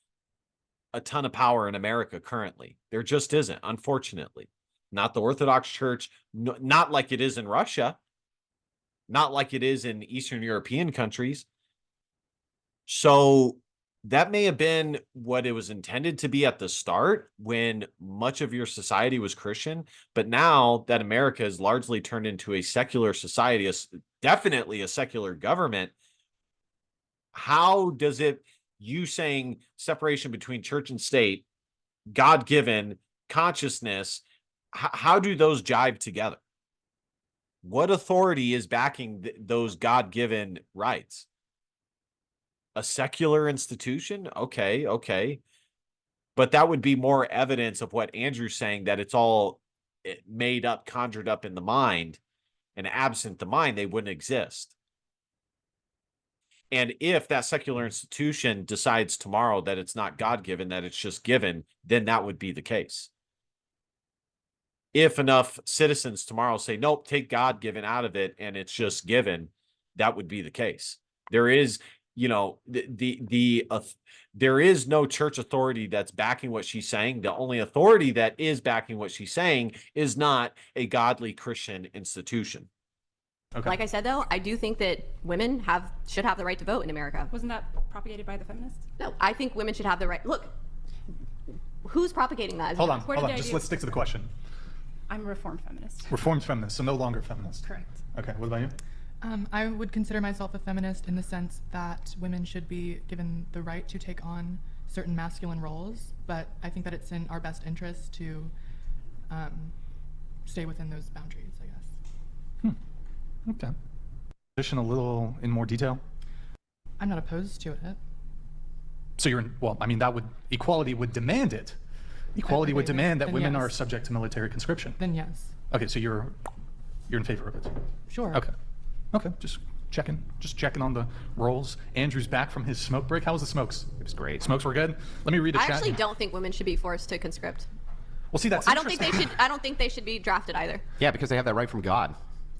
a ton of power in America currently. There just isn't, unfortunately. Not the Orthodox Church, not like it is in Russia, not like it is in Eastern European countries. So that may have been what it was intended to be at the start when much of your society was Christian. But now that America has largely turned into a secular society, definitely a secular government, how does it, you saying separation between church and state, God-given consciousness, how do those jive together? What authority is backing those God-given rights? A secular institution? Okay. But that would be more evidence of what Andrew's saying, that it's all made up, conjured up in the mind, and absent the mind, they wouldn't exist. And if that secular institution decides tomorrow that it's not God-given, that it's just given, then that would be the case. If enough citizens tomorrow say, nope, take God-given out of it and it's just given, that would be the case. There is, there is no church authority that's backing what she's saying. The only authority that is backing what she's saying is not a godly Christian institution. Okay. Like I said, though, I do think that women should have the right to vote in America. Wasn't that propagated by the feminists? No, I think women should have the right. Look, who's propagating that? Hold on. Just let's stick to the question. I'm a reformed feminist. Reformed feminist, so no longer feminist. Correct. Okay, what about you? I would consider myself a feminist in the sense that women should be given the right to take on certain masculine roles, but I think that it's in our best interest to stay within those boundaries, I guess. Okay. Position a little in more detail? I'm not opposed to it. So equality would demand it. Equality would demand that women are subject to military conscription. Then yes. Okay, so you're in favor of it? Sure. Okay, just checking on the roles. Andrew's back from his smoke break. How was the smokes? It was great. Smokes were good? Let me read a chat. I actually don't think women should be forced to conscript. Well, see, that's I don't think they should be drafted either. Yeah, because they have that right from God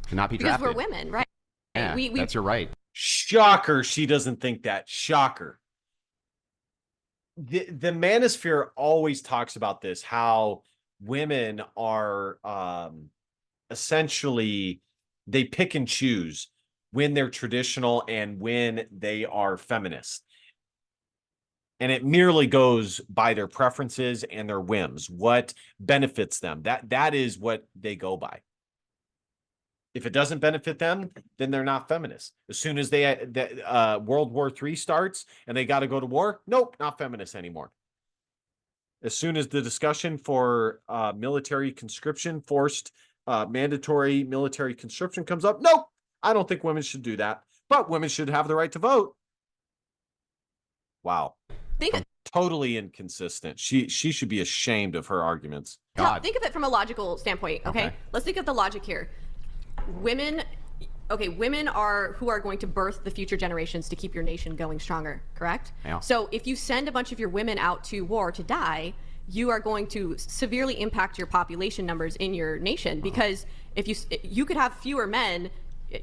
to not be drafted. Because we're women, right? Yeah, that's your right. Shocker, she doesn't think that. Shocker. The manosphere always talks about this, how women are essentially, they pick and choose when they're traditional and when they are feminist. And it merely goes by their preferences and their whims, what benefits them. That is what they go by. If it doesn't benefit them, then they're not feminists. As soon as World War III starts and they got to go to war, nope, not feminists anymore. As soon as the discussion for military conscription, forced mandatory military conscription comes up, nope, I don't think women should do that. But women should have the right to vote. Wow. Totally inconsistent. She should be ashamed of her arguments. Think of it from a logical standpoint, okay? Let's think of the logic here. Women are who are going to birth the future generations to keep your nation going stronger, correct? Yeah. So if you send a bunch of your women out to war to die, you are going to severely impact your population numbers in your nation, because if you could have fewer men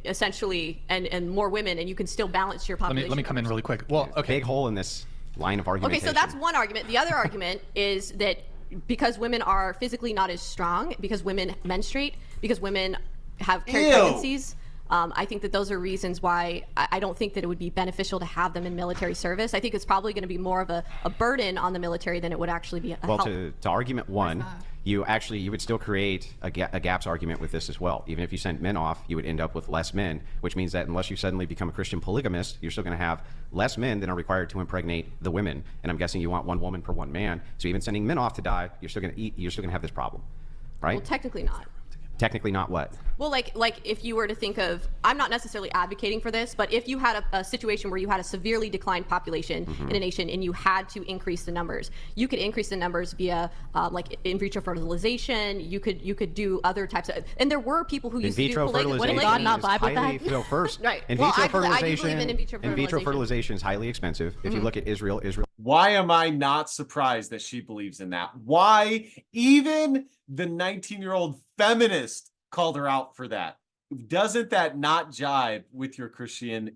essentially and more women, and you can still balance your population. Let me come in really quick. Well, okay. Big hole in this line of argumentation. Okay, so that's one argument. The other argument is that because women are physically not as strong, because women menstruate, because women have pregnancies, I think that those are reasons why I don't think that it would be beneficial to have them in military service. I think it's probably going to be more of a burden on the military than it would actually be a help. To argument one, you would still create a gaps argument with this as well. Even if you sent men off, you would end up with less men, which means that unless you suddenly become a Christian polygamist, you're still going to have less men than are required to impregnate the women. And I'm guessing you want one woman per one man. So even sending men off to die, you're still going to have this problem, right? Well, technically not. Technically not what? Well, like if you were to think of, I'm not necessarily advocating for this, but if you had a situation where you had a severely declined population in a nation and you had to increase the numbers, you could increase the numbers via like in vitro fertilization. You could do other types of, and there were people who used to do polygamy. Would God not vibe with that? First, right. In well, vitro I fertilization, believe in vitro fertilization is highly expensive. If you look at Israel. Why am I not surprised that she believes in that? Why even the 19-year-old feminist called her out for that? Doesn't that not jive with your Christian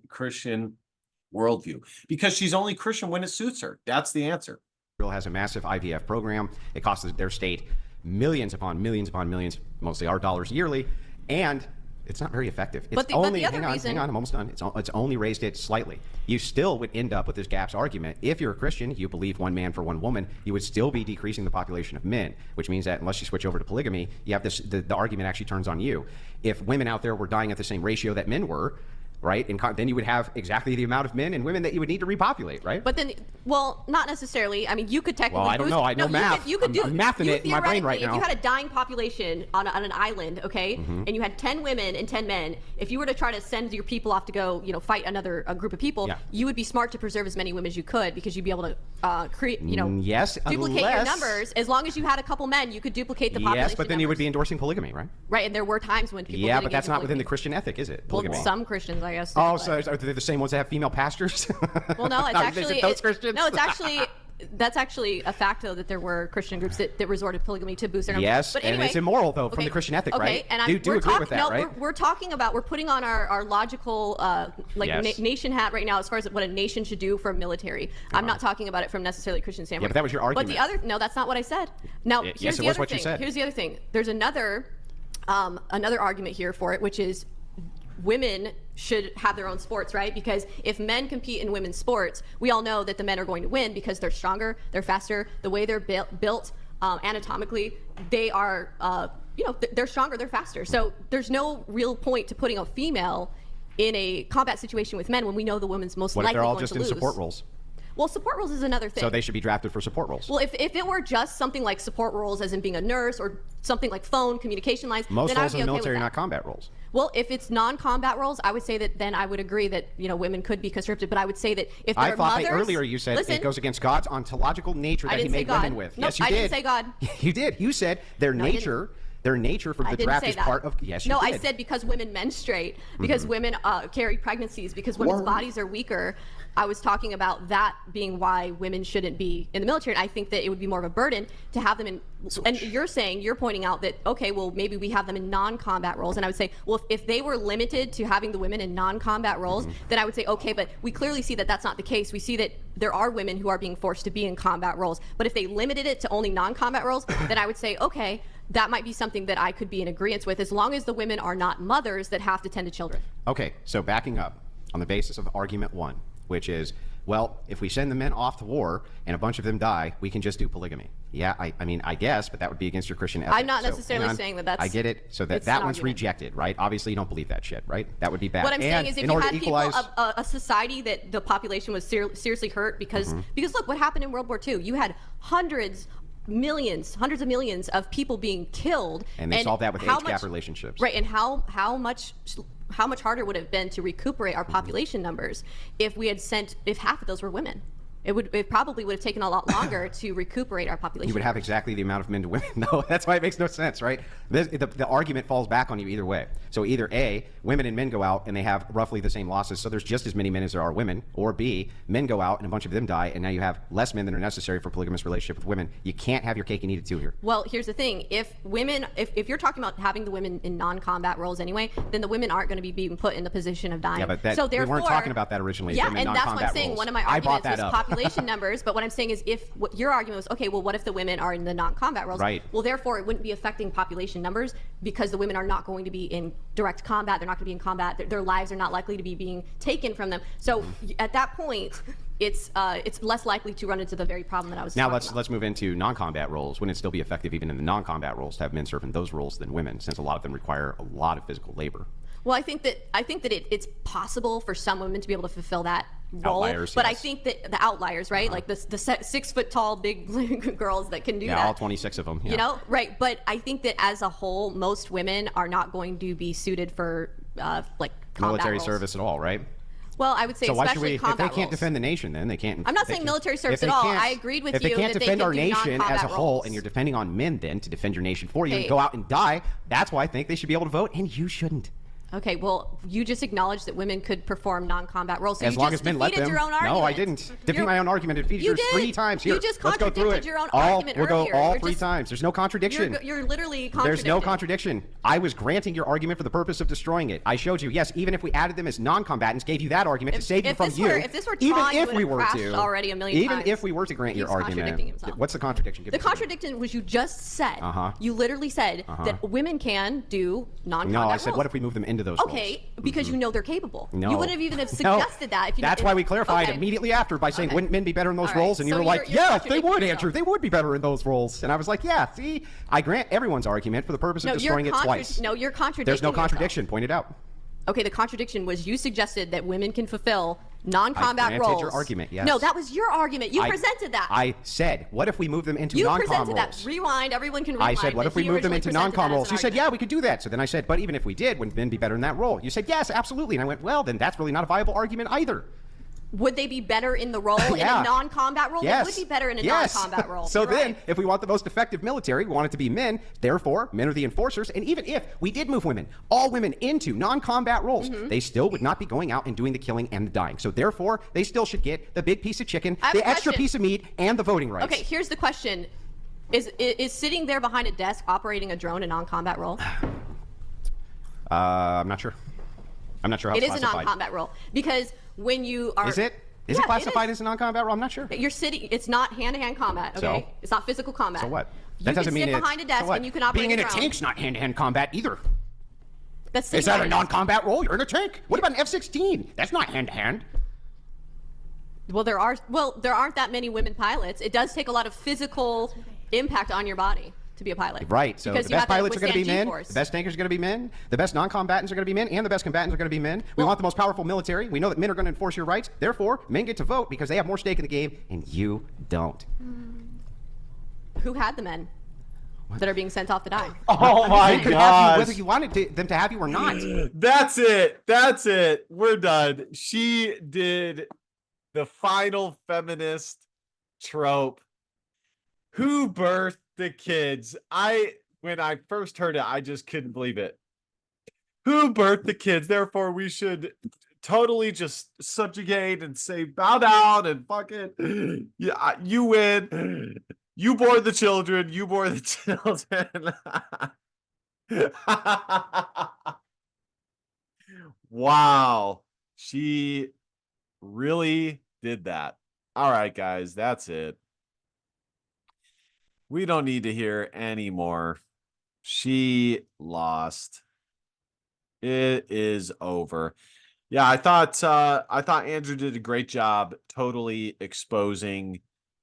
worldview? Because she's only Christian when it suits her. That's the answer. Israel has a massive IVF program. It costs their state millions upon millions upon millions, mostly our dollars yearly. And It's not very effective. But the other hang reason, on, I'm almost done. It's only raised it slightly. You still would end up with this gaps argument. If you're a Christian, you believe one man for one woman, you would still be decreasing the population of men, which means that unless you switch over to polygamy, you have this, the argument actually turns on you. If women out there were dying at the same ratio that men were, right? And then you would have exactly the amount of men and women that you would need to repopulate, right? But then, well, not necessarily. I mean, you could technically. Well, I don't know. I know math. You could do. I'm mathing it in my brain right now. If you had a dying population on an island, okay, and you had 10 women and 10 men, if you were to try to send your people off to go, fight a group of people, you would be smart to preserve as many women as you could because you'd be able to create, duplicate your numbers. As long as you had a couple men, you could duplicate the population. Yes, but then you would be endorsing polygamy, right? Right, and there were times when people. Yeah, but that's not within the Christian ethic, is it? Polygamy. Well, some Christians, I guess. Oh, so are they the same ones that have female pastors? Well, no, it's actually those Christians. No, it's actually. That's actually a fact, though, that there were Christian groups that resorted to polygamy to boost their numbers. Yes, but anyway, and it's immoral, though, from the Christian ethic, right? And do agree with that, right? We're talking about, we're putting on our logical, nation hat right now as far as what a nation should do for a military. I'm not talking about it from necessarily a Christian standpoint. Yeah, but that was your argument. But no, that's not what I said. Now, here's the other thing. Here's the other thing. There's another argument here for it, which is women should have their own sports, right? Because if men compete in women's sports, we all know that the men are going to win because they're stronger, they're faster, the way they're built anatomically, they are, they're stronger, they're faster. So there's no real point to putting a female in a combat situation with men when we know the woman's most likely going to lose. What if they're all just in support roles? Well, support roles is another thing. So they should be drafted for support roles. Well, if it were just something like support roles, as in being a nurse or something like phone communication lines, most then roles I'd be in the okay military with are that. not combat roles. Well, if it's non-combat roles, I would say that then I would agree that women could be conscripted. But I would say that if they're mothers, earlier you said it goes against God's ontological nature that He made women with. Nope, yes, you did. I didn't say God. You did. You said their nature. Their nature for the draft is part of. Yes, you did. No, I said because women menstruate, because women carry pregnancies, because women's bodies are weaker. I was talking about that being why women shouldn't be in the military. And I think that it would be more of a burden to have them in. And you're pointing out that, okay, well, maybe we have them in non-combat roles. And I would say, well, if they were limited to having the women in non-combat roles, then I would say, okay, but we clearly see that that's not the case. We see that there are women who are being forced to be in combat roles. But if they limited it to only non-combat roles, then I would say, okay, that might be something that I could be in agreement with, as long as the women are not mothers that have to tend to children. Okay, so backing up on the basis of argument one, which is, well, if we send the men off to war and a bunch of them die, we can just do polygamy. Yeah, I mean, I guess, but that would be against your Christian ethic. I'm not necessarily saying that that's... I get it. So that one's rejected, right? Obviously, you don't believe that shit, right? That would be bad. What I'm saying is if you had people, a society that the population was seriously hurt because look, what happened in World War II? You had hundreds of millions of people being killed. And they solved that with age gap relationships. Right, and how much harder would it have been to recuperate our population numbers if half of those were women? It probably would have taken a lot longer to recuperate our population. You would have exactly the amount of men to women. No, that's why it makes no sense, right? The argument falls back on you either way. So either A, women and men go out and they have roughly the same losses, so there's just as many men as there are women, or B, men go out and a bunch of them die, and now you have less men than are necessary for a polygamous relationship with women. You can't have your cake and eat it too here. Well, here's the thing. If you're talking about having the women in non-combat roles anyway, then the women aren't going to be being put in the position of dying. Yeah, but we weren't talking about that originally. Yeah, and that's what I'm saying. Roles. One of my arguments was population numbers, but what I'm saying is what your argument was, okay, well, what if the women are in the non-combat roles? Right. Well, therefore, it wouldn't be affecting population numbers because the women are not going to be in direct combat. They're not going to be in combat. Their lives are not likely to be being taken from them. So at that point, it's less likely to run into the very problem that I was talking about. Now let's move into non-combat roles. Wouldn't it still be effective even in the non-combat roles to have men serve in those roles than women, since a lot of them require a lot of physical labor? Well, I think that it's possible for some women to be able to fulfill that role, outliers, but yes. I think that the outliers, right, like the 6 foot tall big girls that can do that. Yeah, all 26 of them. Yeah. You know, right? But I think that as a whole, most women are not going to be suited for like military roles. Service at all, right? Well, I would say especially combat if they can't roles. defend the nation, then they can't. I'm not saying military service at all. I agreed with you. If they can't defend our nation as a whole, roles. and you're depending on men then to defend your nation for you, and go out and die, that's why I think they should be able to vote, and you shouldn't. Okay, well, you just acknowledged that women could perform non-combat roles. So as long as men let them. Your own argument. No, I didn't. Defeat my own argument. It defeated yours 3 times. Here, you just let's go through it. Your own argument we'll earlier. go all 3 times. There's no contradiction. You're literally contradicting. There's no contradiction. I was granting your argument for the purpose of destroying it. I showed you, yes, even if we added them as non-combatants, gave you that argument to save you from you. If this were taught, even if we were to, already a million even times. if we were to grant your argument, what's the contradiction? The contradiction was you just said. You literally said that women can do non-combat roles. No, I said, what if we move them into into those roles. Okay, because you know they're capable. No. You wouldn't even have suggested that. If you That's why we clarified immediately after by saying, wouldn't men be better in those roles? And you were like, yeah, they would, Andrew. They would be better in those roles. And I was like, yeah, see, I grant everyone's argument for the purpose of destroying it twice. No, you're contradicting There's no contradiction. yourself. Point it out. Okay, the contradiction was you suggested that women can fulfill non-combat I roles. granted your argument, yes. No, that was your argument. You presented that. I said, what if we move them into non-com roles? You presented that. Rewind. Everyone can rewind. I said, what if we move them into non-com roles? You said, yeah, we could do that. So then I said, but even if we did, wouldn't men be better in that role? You said, yes, absolutely. And I went, well, then that's really not a viable argument either. Would they be better in the role, in a non-combat role? Yes. They would be better in a non-combat role. So then, if we want the most effective military, we want it to be men. Therefore, men are the enforcers. And even if we did move women, all women into non-combat roles, they still would not be going out and doing the killing and the dying. So therefore, they still should get the big piece of chicken, the extra piece of meat, and the voting rights. Okay, here's the question. Is sitting there behind a desk operating a drone a non-combat role? I'm not sure. I'm not sure how it's classified. It is a non-combat role because when you are... Is it? Is it classified as a non-combat role? I'm not sure. You're sitting... It's not hand-to-hand combat, okay? So? It's not physical combat. So what? That doesn't mean you can sit behind a desk and you can operate Being in a drone. tank's not hand-to-hand combat either. That's Is that a non-combat role? You're in a tank. What about an F-16? That's not hand-to-hand. Well, there aren't that many women pilots. It does take a lot of physical impact on your body to be a pilot. Right. So because the best pilots are going to be men. G-force. The best tankers are going to be men. The best non-combatants are going to be men, and the best combatants are going to be men. We want the most powerful military. We know that men are going to enforce your rights. Therefore, men get to vote because they have more stake in the game, and you don't. Who had the men that are being sent off to die? Oh my God! Whether you wanted them to have you or not. That's it. That's it. We're done. She did the final feminist trope. Who birthed the kids? When I first heard it, I just couldn't believe it. Who birthed the kids? Therefore, we should totally just subjugate and say, bow down and fucking, yeah, you win. You bore the children. You bore the children. Wow. She really did that. All right, guys, that's it. We don't need to hear anymore. She lost. It is over. Yeah, I thought Andrew did a great job totally exposing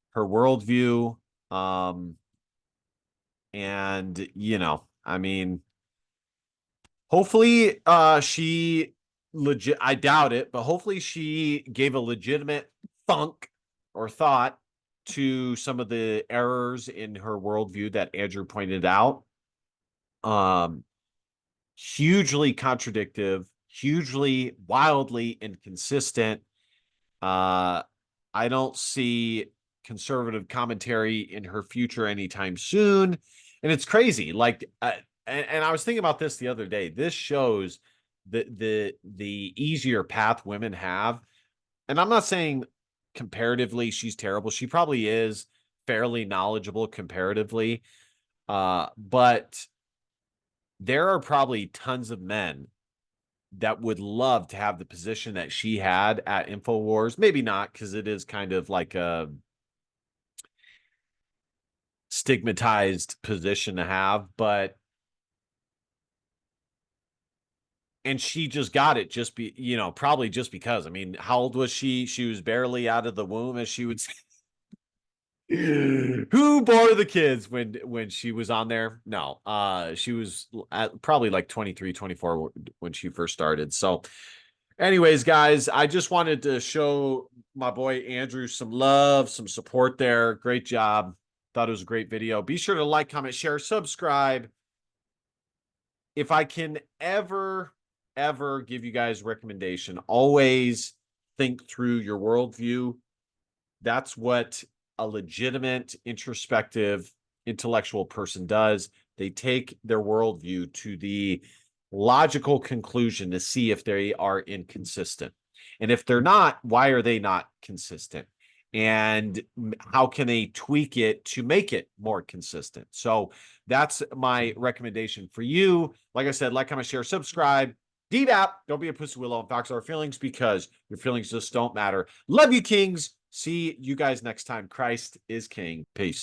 her worldview. And I mean, hopefully she I doubt it, but hopefully she gave a legitimate thunk or thought to some of the errors in her worldview that Andrew pointed out. Hugely contradictive, hugely, wildly inconsistent. I don't see conservative commentary in her future anytime soon. And it's crazy. Like, and I was thinking about this the other day. This shows the easier path women have. And I'm not saying comparatively she's terrible. She probably is fairly knowledgeable comparatively. But there are probably tons of men that would love to have the position that she had at InfoWars. Maybe not, because it is kind of like a stigmatized position to have, and she just got it probably just because. I mean, how old was she? She was barely out of the womb, as she would say. Who bore the kids when she was on there? No, she was at probably like 23, 24 when she first started. So anyways, guys, I just wanted to show my boy Andrew some love, some support there. Great job. Thought it was a great video. Be sure to like, comment, share, subscribe. If I can ever give you guys a recommendation, always think through your worldview. That's what a legitimate, introspective, intellectual person does. They take their worldview to the logical conclusion to see if they are inconsistent. And if they're not, why are they not consistent? And how can they tweak it to make it more consistent? So that's my recommendation for you. Like I said, like, comment, share, subscribe. DDAP, don't be a pussy willow and fox our feelings, because your feelings just don't matter. Love you, kings. See you guys next time. Christ is king. Peace.